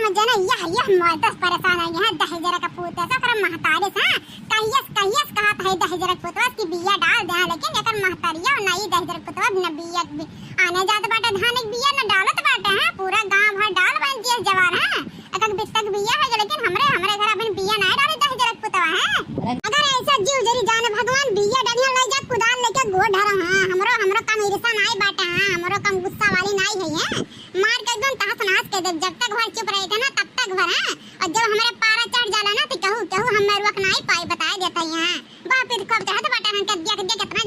समझे ना, यह मर्दस परेशान है यहाँ दहेजरा का पूत ऐसा कर महतारे सा कहियस कहा था दहेजरा पुतवा की बिया डाल दे, लेकिन एकर महतारिया नहीं दहेजरा पुतवा न बिया आने जात बाटे धान एक बिया न डालत बाटे है, पूरा गांव भर डाल बन दिए जवार है एकक बिस्तक बिया है, लेकिन हमरे घर अपन बिया नहीं डाले दहेजरा पुतवा है। अगर ऐसा जीव जरी जाने भगवान बिया डालिया ले जा कुदाल लेके गोड़ धरा हां, हमरो कम ईर्षा नहीं बाटे हां, हमरो कम गुस्सा वाली नहीं है मार के एकदम तहस नहस के दे, जब तक घर चुप रहे थे ना तब तक भर है, और जब हमारे पारा चढ़ जाला ना तो कहू हम रुक नहीं पाई बता देता यहां बाप रे कब चाहत बाटा हन के दिया कितना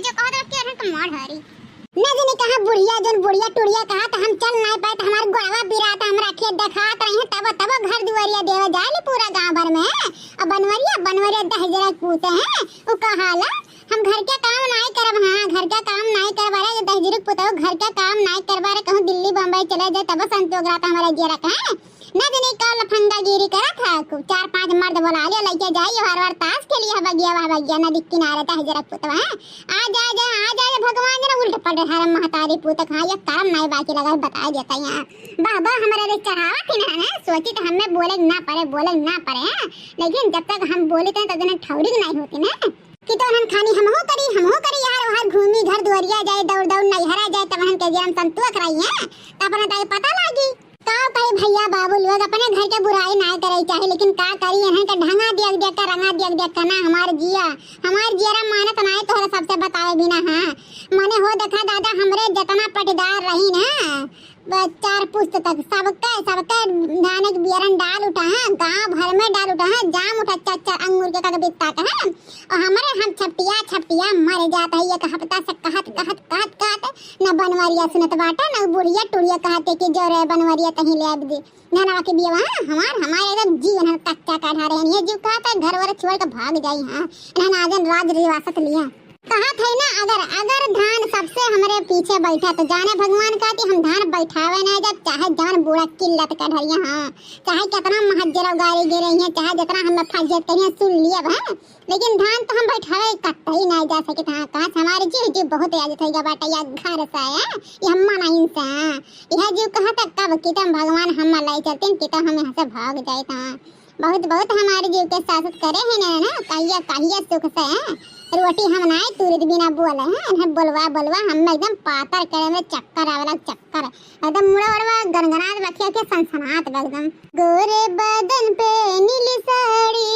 जो कहत के हन के मार हरी ना जाने कहां बुढ़िया टुड़िया कहा तो हम चल नहीं पाए, तो हमार गोड़वा बिरात हमरा खेत दिखात रहे तब घर दुआरिया देवे जाले पूरा गांव भर में, अब बनवरिया दहेजरा पूते हैं वो कहाला हम घर के काम नहीं करब, हां घर का काम नहीं करबा रे दहेजरा पुतो घर का काम नहीं करबा रे, कहूं दिल्ली बम्बई चले जाए तब संतोष रात हमारा जे रखा है ना जाने का लफंदागिरी करा था, 4-5 मर्द बुला लिया लेके जाइए हर ताश के लिए बगिया नदी किनारे दहेजरा पुतवा आ जा भगवान जरा उल्टे पड़े हरम महतारी पुत खा या काम नहीं बाकी लगा बता देता यहां बाबा हमारे रे चढ़ावा थी ना सोची तो हमें बोले ना पड़े लेकिन जब तक हम बोले थे तब तक ठौरी नहीं होती ना कि तो हम खानी हमहू करी यार वहां घूमी घर दुआरिया जाए दौड़ नैहरा जाए तब हम के जन्म संतुआ कराई है तब अपना ताई पता लागी का कई भैया बाबू लोग अपने घर के बुराई ना करे चाहे, लेकिन का करी यहाँ का ढंगा देख कर रंगा देख कर ना हमार जियरा मानत नहीं तोहरा सबसे बतावे बिना हां माने हो देखा दादा हमरे जितना पटदार रही ना 4 पुस्त तक सबका धान के बियरन डाल उठा है गांव भर में डाल उठा है जाम उठा 4 अंगूर के तक बिकता है, और हमारे हम छपटिया मर जाता है एक हफ्ता से कहत न बनवरिया सुनत बाटा न बुढ़िया टुड़िया कहते कि जो रे बनवरिया कहीं ले अब दी नाना के बिया हमारे एकदम जीवन हम कच्चा काढ़ा रहे हैं जीव कहता है घर वाले छोड़ के भाग जाई हां ना आजन राज रिवासत लिया कहा थे ना अगर धान सबसे हमारे पीछे बैठा तो जाने भगवान कहती हम धान बैठावे ना जब चाहे जान बूढ़ा किल्लत का ढरिया हां चाहे कितना महजरा गाड़ी गिरे हैं चाहे जितना हम फंस जाते हैं सुन लिए है, लेकिन धान तो हम बैठावे कतई नहीं जा सके था कहां हमारे जीव बहुत याद थईगा बाटा या घर से है ये हम नहीं से यह जीव कहा था कब कि तुम भगवान हम लाई चलते कि तो हम यहां से भाग जाए था बहुत हमारे जीव के साथ करे हैं ना कहिया सुख से रोटी हम नहीं तुरंत बिना बोले हैं बोलवा हम एकदम पातर करे में चक्कर आवेला एकदम मुड़ा गनगनात बखिया के सनसनात एकदम गोरे बदन पे नीली साड़ी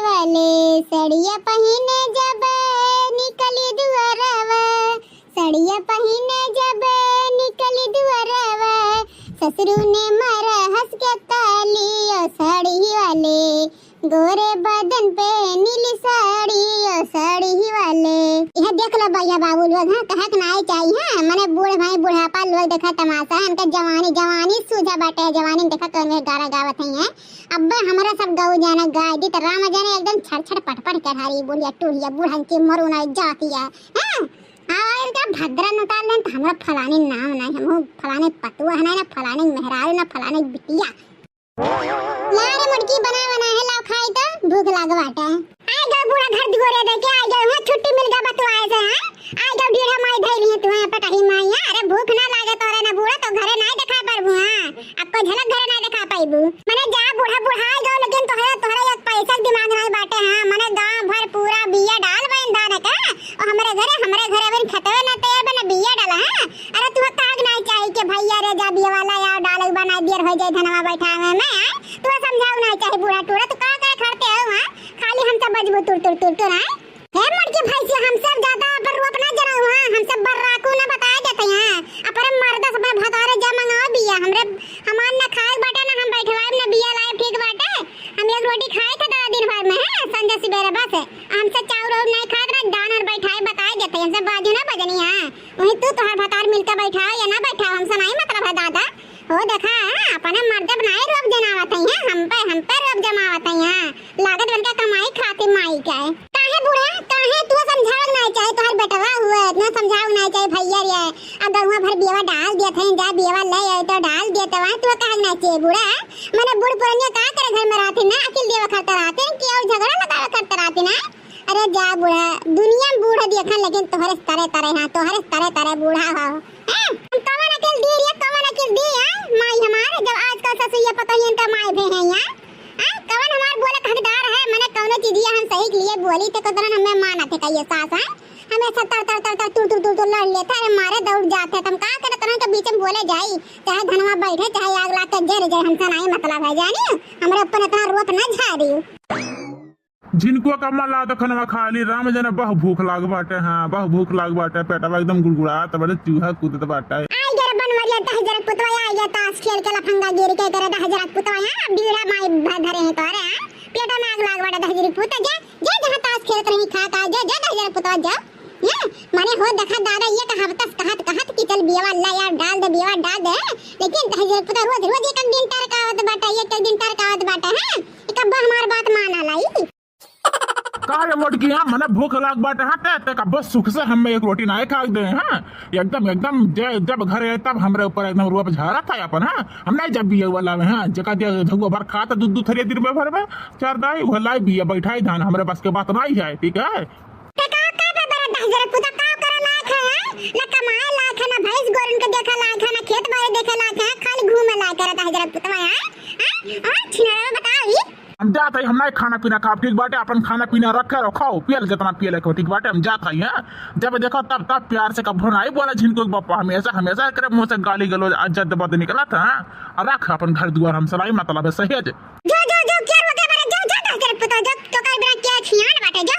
वाले सड़िया पहने जब निकली दुआरवा सड़िया पहने जब निकली दुआरवा ससुरु ने मारा हंस के ताली साड़ी वाले गोरे बदन पे नीली साड़ी वाले यह देख लो भैया बाबू लोग हां कहत नहीं चाहिए मने बूढ़े भाई बुढ़ापा लोग देखा तमाशा इनका जवानी सूझा बाटे जवानी देखा तो में गारा गावत है अब हमारा सब गाँव जाना गाय दी तो राम जाने एकदम छड़ पटपट कर हारी बोलिया टूरिया बूढ़न की मरू नहीं जाती है इनका भद्रा नताल लें तो हमरा फलाने नाम नहीं हम फलाने पतुआ है ना फलाने मेहरारू ना फलाने बिटिया लारे मुर्गी बना है लाओ खाई तो भूख लागवाटा आ जाओ बूढ़ा घर दुआरे देके आ जाओ हां छुट्टी मिल गया बतवाए से हां आ जाओ ढेरा माई धैली है तुम्हारे पटही माई अरे भूख ना लागे तोरे ना बूढ़ा तो घरे नहीं दिखा पाबू हां आपको झलक घरे नहीं दिखा पाइबू माने जा बूढ़ा आ जाओ लेकिन तोहरा एक पैसा दिमाग नहीं बाटे हां माने गांव भर पूरा बिया डाल बन दाने का और हमारे घरे बन खतवे ना तैयार बना बिया डाला हां अरे तू काग नहीं चाहिए कि भैया रे जा बिया वाला यार डाल बना देर हो जाए धनवा बैठा में मैं तू समझाऊ नहीं चाहिए बूढ़ा टूरा तो का खड़ते हो हां खाली हम सब बजबू तुर ना हे मर्द के भाई से हम सब ज्यादा पर अपना जरा हुआ हम सब बर्राकू ना बता देते हैं अपन मर्द सब भतारे जा मंगाओ बिया हमरे हमान ना खाए बाटे ना हम बैठवाए ना बिया लाए ठीक बाटे हम एक रोटी खाए थे 2 दिन भर में संजय सवेरे बस हम से चाउर और नहीं खात ना दान और बैठाए बता देते हैं सब बाजू ना बजनी है वही तू तोहर भतार मिलकर बैठाओ या ना बैठाओ हमसे नहीं मतलब है दादा हो देखा अपने मर्द बनाए रोक जनावत है हम पे रोक जमावत है लागत बनका कमाई खाती माई का है काहे बूढ़ा काहे तू समझाओ नहीं चाहे तोहर बेटवा हुआ इतना समझाओ नहीं चाहे भैया रे अगर वहां भर बियावा डाल दिया थे जा बियावा ले आए तो डाल दिया तो वहां तू काहे नहीं चाहिए बूढ़ा मैंने बूढ़ पुरानिया का करे घर में रहते ना अकेले देवा करते रहते कि और झगड़ा लगावा करते रहते ना अरे जा बूढ़ा दुनिया में बूढ़ा देखा लेकिन तोहरे तरह हां तोहरे तरह बूढ़ा हो हम कवन अकेल दी माई हमारे जब आजकल से ससुया पता ही इनका माय भे है यार। कवन हमार बोले हकदार है, मैंने कौनो चीजिया हम सही के लिए बोली थे कदरन हमें माना थे कहिए सास है हमें सत्तर तर तर तर तू तू तू लड़ लेता है, मारे दौड़ जाते तुम का करे तरह के बीच में बोले जाई, चाहे धनवा बैठे चाहे आग ला के जर जर हमसे नहीं मतलब है जानी हमरे ऊपर इतना रोप न झाड़ी। जिनको कमला दखनवा खाली राम जन बहु भूख लाग बाटे। हां बहु भूख लाग बाटे, पेटवा एकदम गुड़गुड़ात बड़े चूहा कूदत बाटे। आई जरा बनवरिया 10,000 पुतवा आ गया ताश खेल के लफंगा गिर के करे 10,000 पुतवा हां बीड़ा माई धरे हैं तोरे हां पेटा में आग लाग बाटे 10,000 पुत जा जा जहां ताश खेलत रही खा का जा 10,000 पुतवा जा ये माने हो देखा दादा ये कहत कि चल बियावा अल्लाह यार डाल दे बियावा डाल दे, लेकिन 10,000 पुतवा रोज रोज एक दिन टरकावत बाटे एक दिन टरकावत बाटे हां कब हमार बात माना लाई कारे मोटकिया मने भूख लाग बाटे हटे ते का बस सुख से हमें एक रोटी ना खा दे। हां एकदम जब घर आए तब हमरे ऊपर एकदम रुआ झारा था अपन। हां हम नहीं जब भी वाला में हां जका दे धगो भर खाता दूध थरिया दिन में भर में चार दाई वो लाई भी बैठाई धान हमरे बस के बात नहीं है ठीक है। ते का बड़ा 10,000 पुता का करे लायक है ना कमाए लायक है ना भैंस गोरन के देखा लायक है ना खेत बाड़ी देखे लायक है खाली घूमे लायक है 10,000 पुतवा हां छिना बताई हम जाते हम नहीं खाना पीना खा ठीक बाटे अपन खाना पीना रखे रखो पियल जितना पियल को ठीक बाटे हम जाता ही हैं जब देखो तब प्यार से कब नहीं बोला जिनको बापा हमेशा करे मुंह से गाली गलो अज्जत बद निकला था और रख अपन घर दुआर हम सलाई मतलब है सही है जो क्या हो गया जो 10,000 पुता जो तो कर बिना क्या छियान बाटे जो